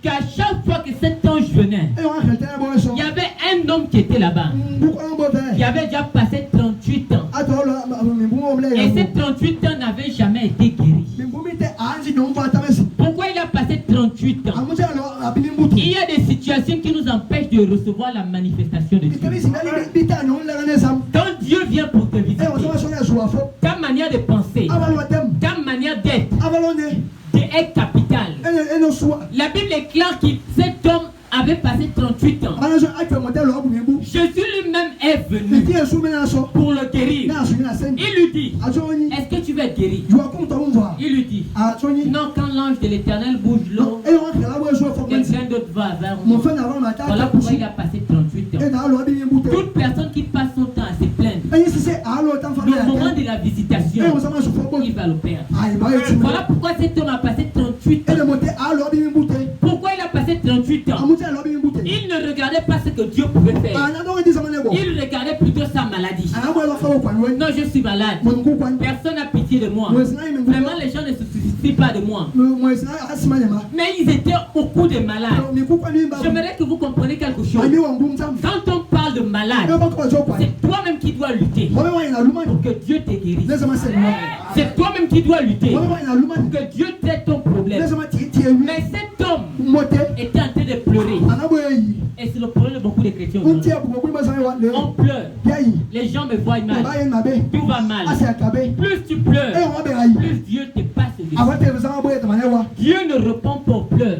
qu'à chaque fois que cet ange venait, il y avait un homme qui était là-bas. Il avait déjà passé 38 ans. Et ces 38 ans n'avaient jamais été guéri. Pourquoi il a passé 38 ans? Il y a des situations qui nous empêchent de recevoir la manifestation de Dieu. Quand Dieu vient pour te visiter, ta manière de penser, ta manière d'être est capitale. La Bible est claire que cet homme avait passé 38 ans. Jésus lui-même est venu pour le guérir. Il lui dit, est-ce que tu veux être guéri? Il lui dit, non, quand l'ange de l'Éternel bouge l'eau, quelqu'un d'autre va vers moi. Voilà pourquoi il a passé 38 ans. Toute personne qui passe son temps à se plaindre, le moment de la visitation, il va le perdre. Voilà pourquoi cet homme a passé 38 ans. Pourquoi il a passé 38 ans? Il ne regardait pas ce que Dieu pouvait faire. Il regardait plutôt sa maladie. Non, je suis malade. Personne n'a pitié de moi. Vraiment, les gens ne se soucient pas de moi. Mais ils étaient beaucoup de malades. J'aimerais que vous compreniez quelque chose. Quand on parle de malade, c'est toi-même qui dois lutter pour que Dieu te guérisse. C'est toi-même qui dois lutter pour que Dieu traite ton problème. Mais cet homme était en train de pleurer. Et c'est le problème de beaucoup de chrétiens aujourd'hui. On pleure. Les gens me voient mal. Tout va mal. Plus tu pleures, plus Dieu te passe dessus. Dieu ne répond pas aux pleurs.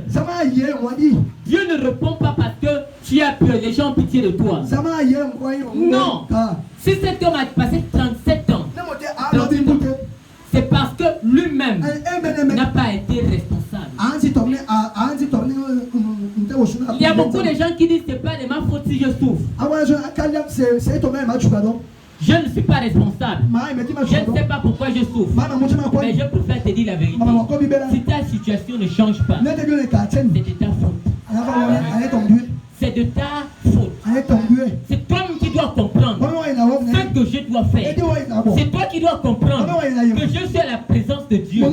Dieu ne répond pas parce que tu as peur. Les gens ont pitié de toi. Non. Si cet homme a passé 37 ans, c'est parce que lui-même n'a pas été responsable. Il y a beaucoup de gens qui disent que ce n'est pas de ma faute si je souffre. Je ne suis pas responsable. Je ne sais pas pourquoi je souffre. Mais je préfère te dire la vérité. Si ta situation ne change pas, c'est de ta faute. C'est de ta faute. C'est toi-même qui dois comprendre ce que je dois faire. C'est toi qui dois comprendre que je suis à la présence de Dieu. Je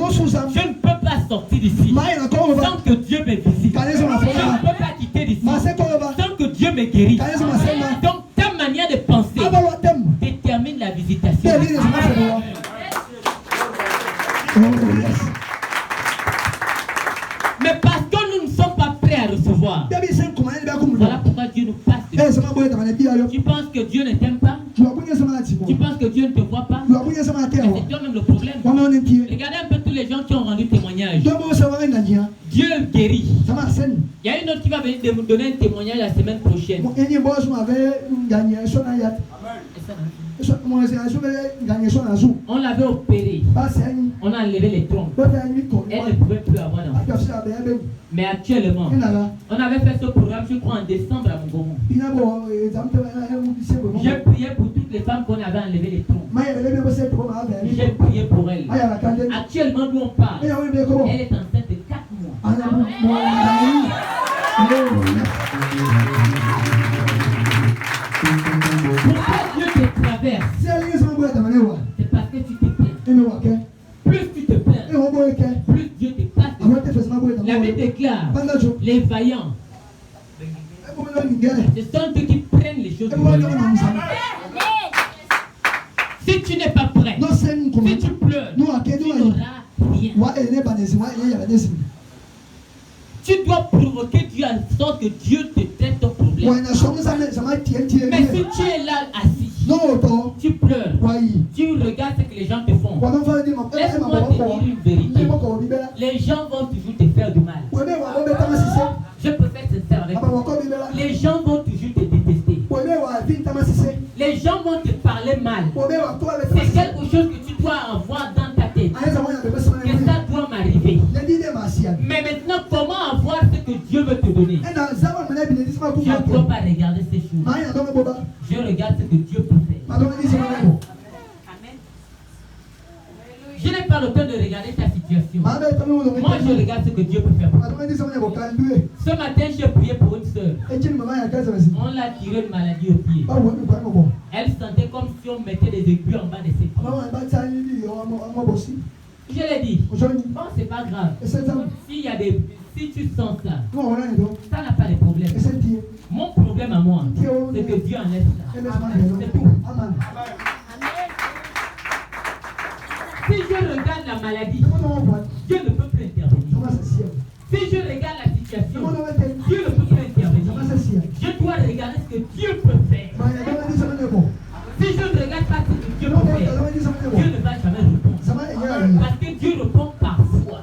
ne peux pas sortir d'ici sans que Dieu me visite. Je ne peux pas quitter d'ici sans que Dieu me guérisse. Donc ta manière de penser détermine la visitation. Mais parce que nous ne sommes pas prêts à recevoir, voilà pourquoi Dieu nous passe de vie. Tu penses que Dieu ne t'aime pas? Tu penses que Dieu ne te voit pas? Mais c'est toi-même le problème. Regardez un peu tous les gens qui ont rendu témoignage. Dieu guérit. Il y a une autre qui va venir me donner un témoignage la semaine prochaine. On l'avait opéré. On a enlevé les trompes. Elle ne pouvait plus avoir d'enfant. Mais actuellement, on avait fait ce programme, je crois, en décembre à Mongomo. J'ai prié pour toutes les femmes qu'on avait enlevé les trompes. J'ai prié pour elles. Actuellement, nous on parle. Elle est enceinte de 4 mois. Pourquoi Dieu te traverse? C'est parce que tu te plains. Plus tu te plains, plus Dieu te passe. La Bible déclare, les vaillants, ce sont ceux qui prennent les choses de Dieu. Si tu n'es pas prêt, si tu pleures, tu n'auras rien. Tu dois provoquer Dieu en sorte que Dieu te traite ton problème. Mais si tu es là assis, tu pleures, tu regardes ce que les gens te font. Laisse-moi te dire une vérité. Les gens vont toujours te faire du mal. Je peux être sincère avec toi. Les gens vont toujours te détester. Les gens vont te parler mal. C'est quelque chose que tu dois avoir dans ta tête. Que ça doit m'arriver. Mais maintenant, comment avoir ce que Dieu veut te donner? Je ne dois pas regarder ces choses. Je regarde ce que Dieu peut faire. Amen. Je n'ai pas le temps de regarder ta situation. Moi, je regarde ce que Dieu peut faire. Ce matin, j'ai prié pour une soeur. On l'a tiré une maladie au pied. Elle sentait comme si on mettait des aiguilles en bas de ses pieds. Je l'ai dit, bon, c'est pas grave. Si Si tu sens ça, ça n'a pas de problème. Mon problème à moi, c'est que Dieu enlève ça. C'est tout. Si je regarde la maladie, Dieu ne peut plus intervenir. Si je regarde la situation, Dieu ne peut plus intervenir. Je dois regarder ce que Dieu peut faire. Si je ne regarde pas ce que Dieu peut faire, Dieu ne va jamais répondre. Parce que Dieu répond par foi.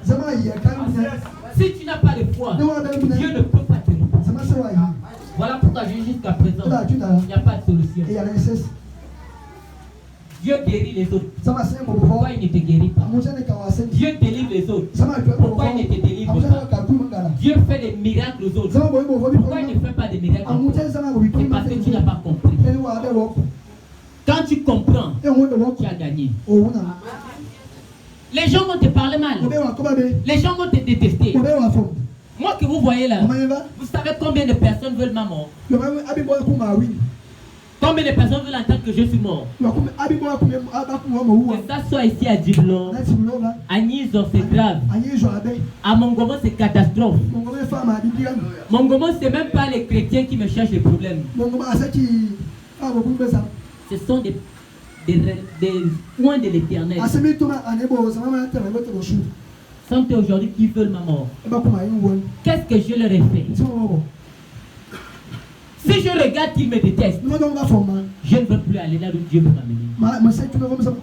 Si tu n'as pas de foi, Dieu ne peut pas te répondre. Voilà pourquoi jusqu'à présent, il n'y a pas de solution. Dieu guérit les autres. Pourquoi il ne te guérit pas? Dieu délivre les autres. Pourquoi il ne te délivre pas? Dieu fait des miracles aux autres. Pourquoi il ne fait pas des miracles aux autres? C'est parce que tu n'as pas compris. Quand tu comprends, tu as gagné. Les gens vont te parler mal. Les gens vont te détester. Moi que vous voyez là, vous savez combien de personnes veulent ma mort? Combien de personnes veulent entendre que je suis mort? Que ça soit ici à Djiblon, à Nizo c'est grave, à Mongomo c'est catastrophe. Mongomo c'est même pas les chrétiens qui me cherchent les problèmes. Ce sont des points de l'éternel. Sont aujourd'hui qui veulent ma mort. Qu'est-ce que je leur ai fait? Si je regarde qu'ils me détestent, je ne veux plus aller là où Dieu veut m'amener.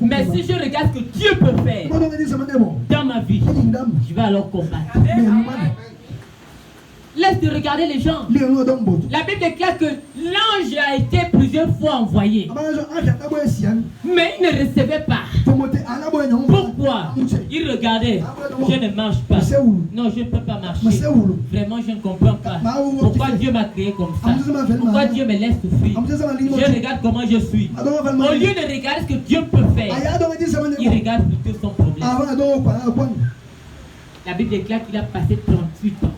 Mais si je regarde ce que Dieu peut faire dans ma vie, je vais alors combattre. Laisse de regarder les gens. La Bible déclare que l'ange a été plusieurs fois envoyé, mais il ne recevait pas. Pourquoi? Il regardait. Je ne marche pas. Non, je ne peux pas marcher. Vraiment, je ne comprends pas. Pourquoi Dieu m'a créé comme ça? Pourquoi Dieu me laisse souffrir? Je regarde comment je suis. Au lieu de regarder ce que Dieu peut faire, il regarde plutôt son problème. La Bible déclare qu'il a passé 38 ans.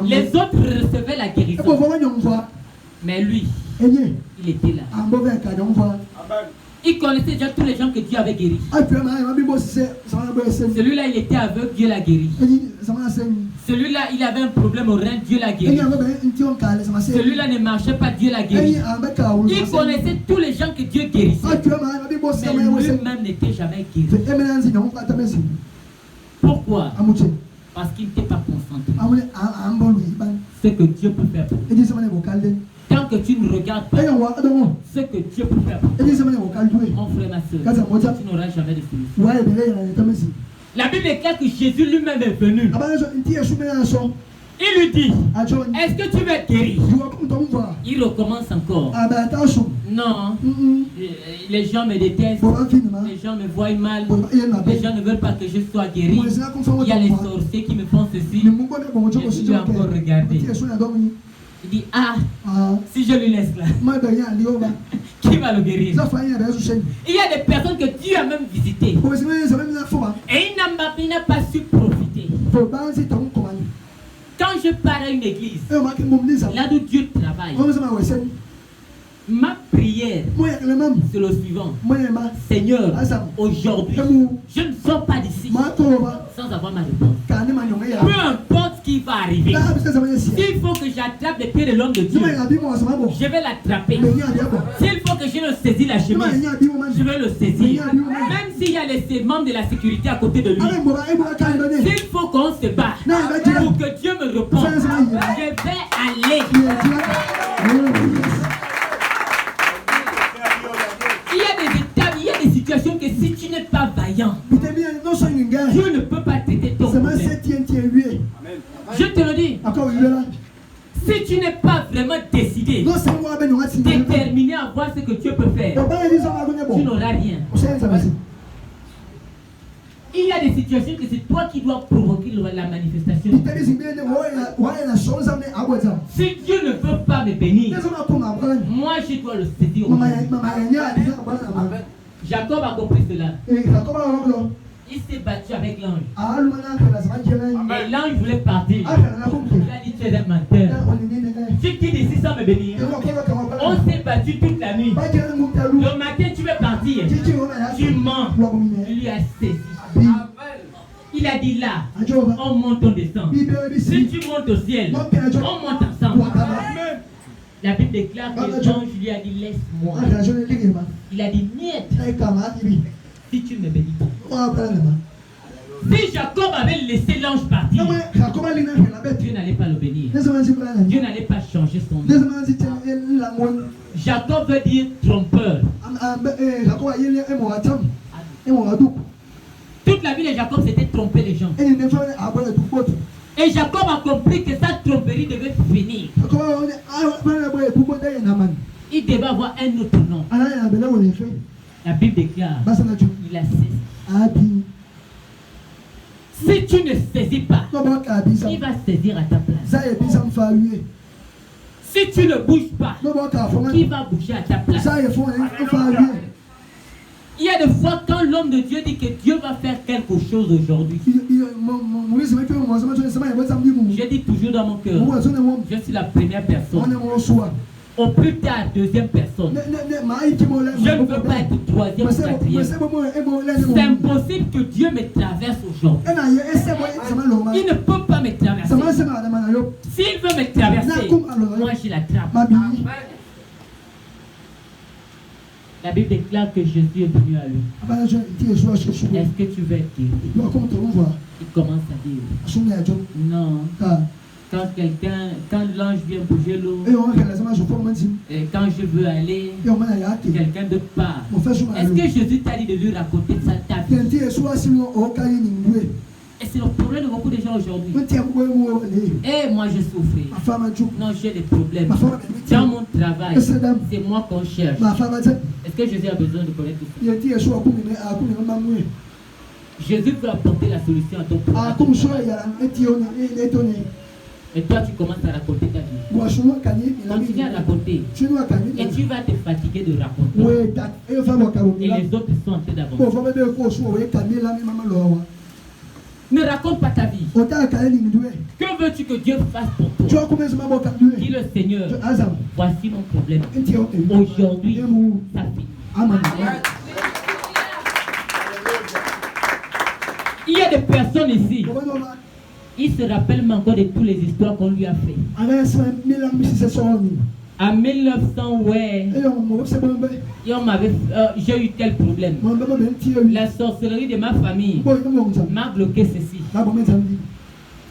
Les autres recevaient la guérison. Mais lui, il était là. Il connaissait déjà tous les gens que Dieu avait guéris. Celui-là, il était aveugle, Dieu l'a guéri. Celui-là, il avait un problème au rein, Dieu l'a guéri. Celui-là ne marchait pas, Dieu l'a guéri. Il connaissait tous les gens que Dieu guérissait. Mais lui-même n'était jamais guéri. Pourquoi? Parce qu'il n'était pas concentré. Ce que Dieu peut faire pour lui. Tant que tu ne regardes pas ce que Dieu peut faire pour toi, mon frère, ma soeur, tu n'auras jamais de solution. La Bible déclare que Jésus lui-même est venu. Il lui dit, est-ce que tu veux être guéri? Il recommence encore. Non, les gens me détestent, les gens me voient mal, les gens ne veulent pas que je sois guéri. Il y a les sorciers qui me font ceci. Je dois encore regarder. Il dit, si je lui laisse là, qui va le guérir? Il y a des personnes que Dieu a même visitées et il n'a pas su profiter. Quand je pars à une église, là où Dieu travaille, ma prière, c'est le suivant. Seigneur, aujourd'hui, je ne sors pas d'ici sans avoir ma réponse. Peu importe ce qui va arriver. S'il faut que j'attrape les pieds de l'homme de Dieu, je vais l'attraper. S'il faut que je le saisisse la chemise, je vais le saisir. Même s'il y a les membres de la sécurité à côté de lui. S'il faut qu'on se bat pour que Dieu me réponde, je vais aller. Il y a des situations que si tu n'es pas vaillant, Dieu ne peut pas traiter ton problème. Je te le dis. Si tu n'es pas vraiment décidé, déterminé à voir ce que Dieu peut faire, tu n'auras rien. Il y a des situations que c'est toi qui dois provoquer la manifestation. Si Dieu ne veut pas me bénir, moi je dois le saisir. Jacob a compris cela. Il s'est battu avec l'ange. Et l'ange voulait partir. Il a dit, tu es un menteur. Tu quittes ici sans me bénir. On s'est battu toute la nuit. Le matin, tu veux partir. Tu mens. Il lui a saisi. Il a dit là, on monte, on descend. Si tu montes au ciel, on monte ensemble. La Bible déclare que l'ange lui a dit laisse-moi. Il a dit niet. Si tu ne me bénis pas. Si Jacob avait laissé l'ange partir, Dieu n'allait pas le bénir. Dieu n'allait pas changer son nom. Jacob veut dire trompeur. Toute la vie de Jacob, c'était tromper les gens. Et Jacob a compris que sa tromperie devait finir. Il devait avoir un autre nom. La Bible déclare il a cessé. Si tu ne saisis pas, il va saisir à ta place. Si tu ne bouges pas, il va bouger à ta place. Il y a des fois quand l'homme de Dieu dit que Dieu va faire quelque chose aujourd'hui. Je dis toujours dans mon cœur, je suis la première personne. Au plus tard, deuxième personne. Je ne veux pas être troisième ou quatrième. C'est impossible que Dieu me traverse aujourd'hui. Il ne peut pas me traverser. S'il veut me traverser, moi je l'attrape. La Bible déclare que Jésus est venu à lui. Est-ce que tu veux être guéri? Il commence à dire non. Quand l'ange vient bouger l'eau, et quand je veux aller, quelqu'un de part. Est-ce que Jésus t'a dit de lui raconter ça ta vie? Et c'est le problème de beaucoup de gens aujourd'hui. Et moi je souffre. Non, j'ai des problèmes. Dans mon travail, c'est moi qu'on cherche. Est-ce que Jésus a besoin de connaître tout ça? Jésus peut apporter la solution à ton problème. Et toi tu commences à raconter ta vie. Continue à raconter. Et tu vas te fatiguer de raconter. Et les autres sont en train d'avancer. Ne raconte pas ta vie. Que veux-tu que Dieu fasse pour toi? Dis le Seigneur, voici mon problème. Aujourd'hui, ça finit. Amen. Il y a des personnes ici. Il se rappelle même encore de toutes les histoires qu'on lui a fait. En 1900, ouais, j'ai eu tel problème. La sorcellerie de ma famille m'a bloqué ceci.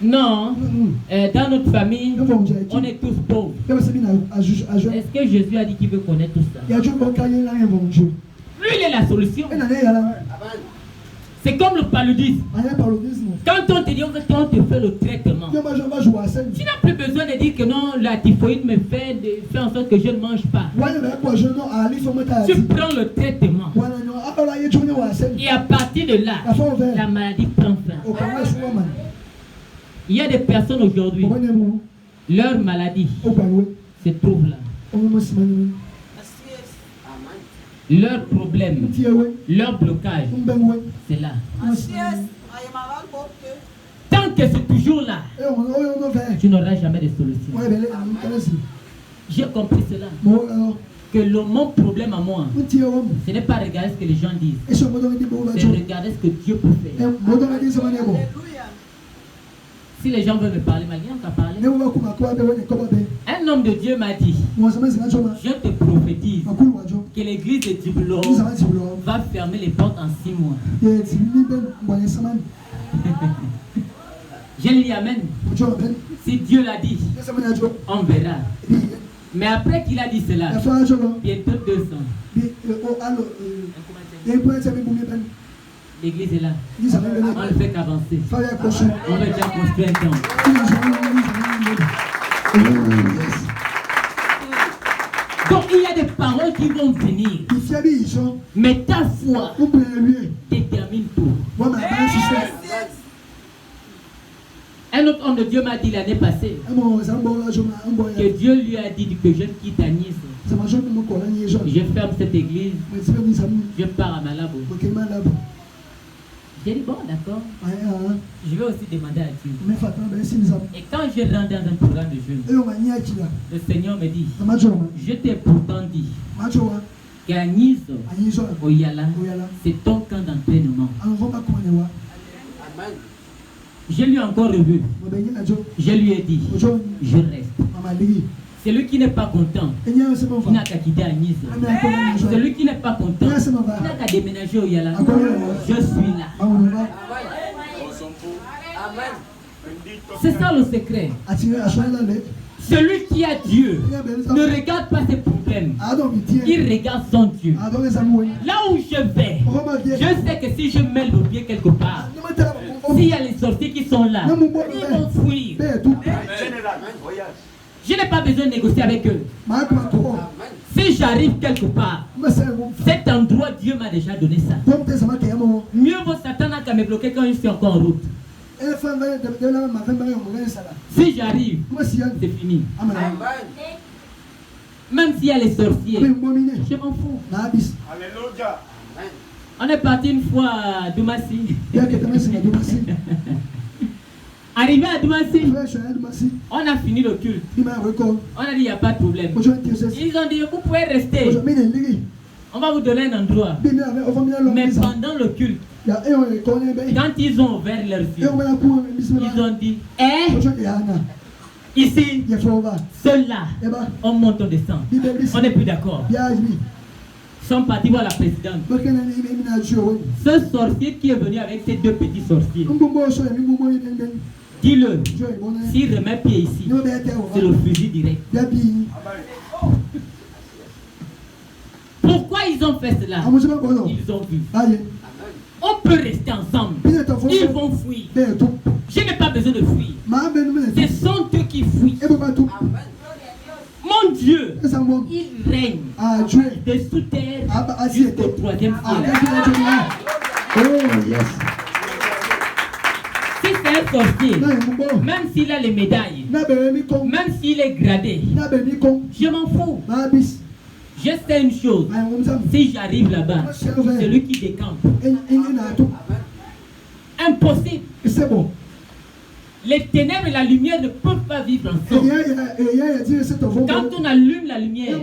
Non, dans notre famille, on est tous pauvres. Est-ce que Jésus a dit qu'il veut connaître tout ça? Lui, il est la solution. C'est comme le paludisme. Quand on te dit qu'on te fait le traitement, tu n'as plus besoin de dire que non, la typhoïde me fait en sorte que je ne mange pas. Tu prends le traitement. Et à partir de là, la maladie prend fin. Il y a des personnes aujourd'hui, leur maladie se trouve là. Leur problème, leur blocage, c'est là. Tant que c'est toujours là, tu n'auras jamais de solution. J'ai compris cela. Que mon problème à moi, ce n'est pas regarder ce que les gens disent, c'est regarder ce que Dieu peut faire. Si les gens veulent me parler, il n'y a qu'à parler. Un homme de Dieu m'a dit, je te prophétise que l'église de Diboulo va fermer les portes en 6 mois. Je lui amène. Si Dieu l'a dit, on verra. Mais après qu'il a dit cela, bientôt 200. L'église est là. On ne fait qu'avancer. On va déjà construire un temple. Donc il y a des paroles qui vont venir. Mais ta foi détermine tout. Un autre homme de Dieu m'a dit l'année passée que Dieu lui a dit que je quitte Agnès. Je ferme cette église. Je pars à Malabo. J'ai dit bon d'accord. Je vais aussi demander à Dieu. Et quand je rentre dans un programme de jeûne, le Seigneur me dit, je t'ai pourtant dit qu'à Nice, Oyala, c'est ton camp d'entraînement. Je lui ai encore revu. Je lui ai dit, je reste. Celui qui n'est pas content, il n'a qu'à quitter Agnès. Celui qui n'est pas content, il n'a qu'à déménager au Yala. Je suis là. C'est ça le secret. Celui qui a Dieu ne regarde pas ses problèmes. Il regarde son Dieu. Là où je vais, je sais que si je mets le pied quelque part, s'il y a les sorciers qui sont là, ils vont fuir. Je n'ai pas besoin de négocier avec eux. Si j'arrive quelque part, cet endroit, Dieu m'a déjà donné ça. Mieux vaut Satan n'a qu'à me bloquer quand je suis encore en route. Si j'arrive, c'est fini. Même s'il y a les sorciers, je m'en fous. Alléluia. On est parti une fois à Doumassi. Arrivé à Doumassi, on a fini le culte. On a dit il n'y a pas de problème. Ils ont dit vous pouvez rester. On va vous donner un endroit. Mais pendant le culte, quand ils ont ouvert leurs yeux, ils ont dit ici, ceux-là, on monte, on descend. On n'est plus d'accord. Ils sont partis voir la présidente. Ce sorcier qui est venu avec ces deux petits sorciers, dis-le, s'il remet pied ici, c'est le fusil direct. Pourquoi ils ont fait cela? Ils ont vu. On peut rester ensemble. Ils vont fuir. Je n'ai pas besoin de fuir. Ce sont eux qui fuient. Mon Dieu, il règne de sous terre jusqu'au troisième ciel. Si c'est un sorcier, même s'il a les médailles, même s'il est gradé, je m'en fous. Je sais une chose, si j'arrive là-bas, c'est lui qui décampe. Impossible. C'est bon. Les ténèbres et la lumière ne peuvent pas vivre ensemble. Quand on allume la lumière,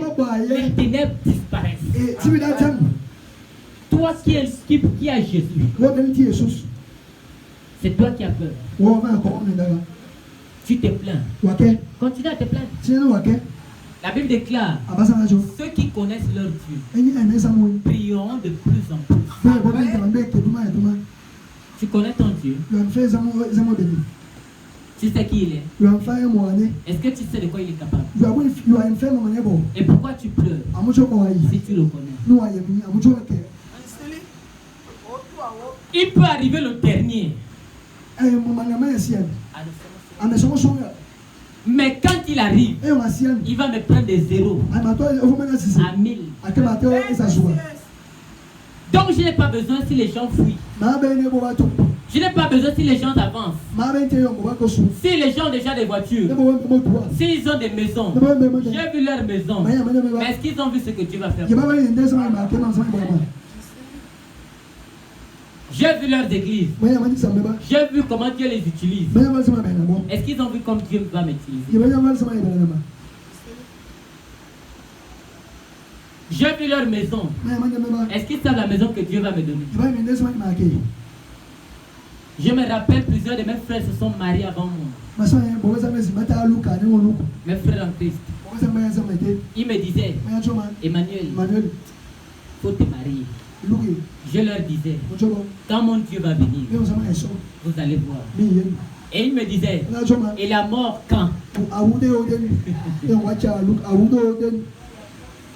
les ténèbres disparaissent. Toi qui as Jésus, c'est toi qui as peur. Tu te plains. Continue à te plaindre. La Bible déclare, ceux qui connaissent leur Dieu prieront de plus en plus. Tu connais ton Dieu. Tu sais qui il est. Est-ce que tu sais de quoi il est capable? Et pourquoi tu pleures si tu le connais? Il peut arriver le dernier. Mais quand il arrive, il va me prendre des zéros à 1000. Donc je n'ai pas besoin si les gens fuient. Je n'ai pas besoin si les gens avancent. Si les gens ont déjà des voitures, s'ils ont des maisons, j'ai vu leur maison. Mais est-ce qu'ils ont vu ce que Dieu va faire? J'ai vu leurs églises. J'ai vu comment Dieu les utilise. Est-ce qu'ils ont vu comme Dieu va m'utiliser? J'ai vu leur maison. Est-ce qu'ils savent la maison que Dieu va me donner? Je me rappelle, plusieurs de mes frères se sont mariés avant moi. Mes frères en Christ. Ils me disaient, Emmanuel, il faut te marier. Je leur disais, quand mon Dieu va venir, vous allez voir. Et ils me disaient, et la mort quand?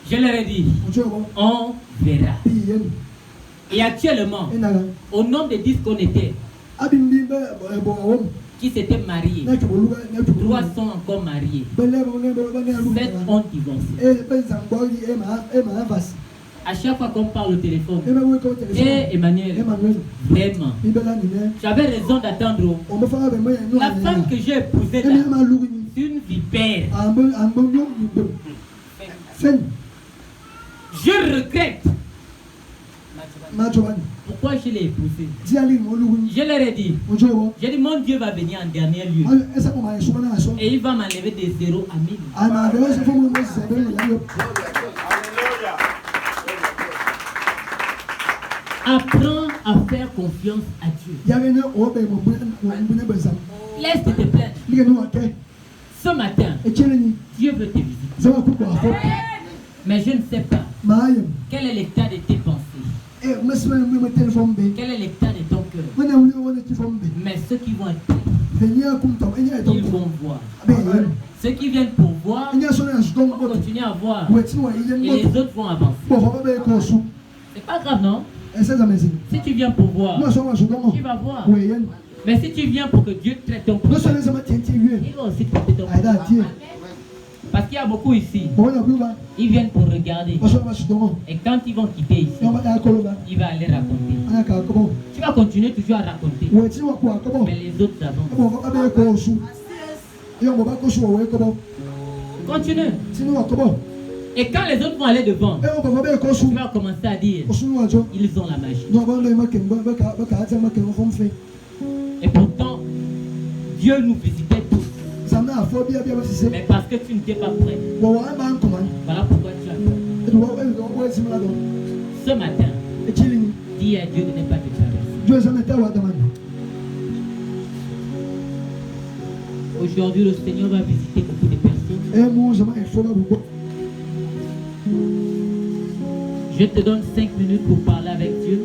Je leur ai dit, on verra. Et actuellement, au nombre de 10 qu'on était, qui s'étaient mariés, 3 sont encore mariés, 7 ont divorcé. À chaque fois qu'on parle au téléphone, Emmanuel, vraiment, j'avais raison d'attendre. La femme que j'ai épousée là, c'est une vipère. Je regrette. Pourquoi je l'ai épousée? Je leur ai dit, j'ai dit mon Dieu va venir en dernier lieu. Et il va m'enlever des 0 à 1000. Apprends à faire confiance à Dieu. Laisse te plaindre. Ce matin, Dieu veut te visiter. Mais je ne sais pas quel est l'état de tes pensées. Quel est l'état de ton cœur. Mais ceux qui vont être prêts, ils vont voir. Ceux qui viennent pour voir vont continuer à voir. Et les autres vont avancer. C'est pas grave, non? Si tu viens pour voir, tu vas voir. Mais si tu viens pour que Dieu traite ton problème, il va aussi traiter ton problème. Parce qu'il y a beaucoup ici. Ils viennent pour regarder. Et quand ils vont quitter ici, il va aller raconter. Tu vas continuer toujours à raconter. Mais les autres avancent. Continue. Et quand les autres vont aller devant, tu vas commencer à dire, ils ont la magie. Et pourtant, Dieu nous visitait tous. Mais parce que tu n'étais pas prêt. Voilà pourquoi tu as peur. Ce matin, dis à Dieu de ne pas te traverser. Aujourd'hui, le Seigneur va visiter beaucoup de personnes. Je te donne 5 minutes pour parler avec Dieu.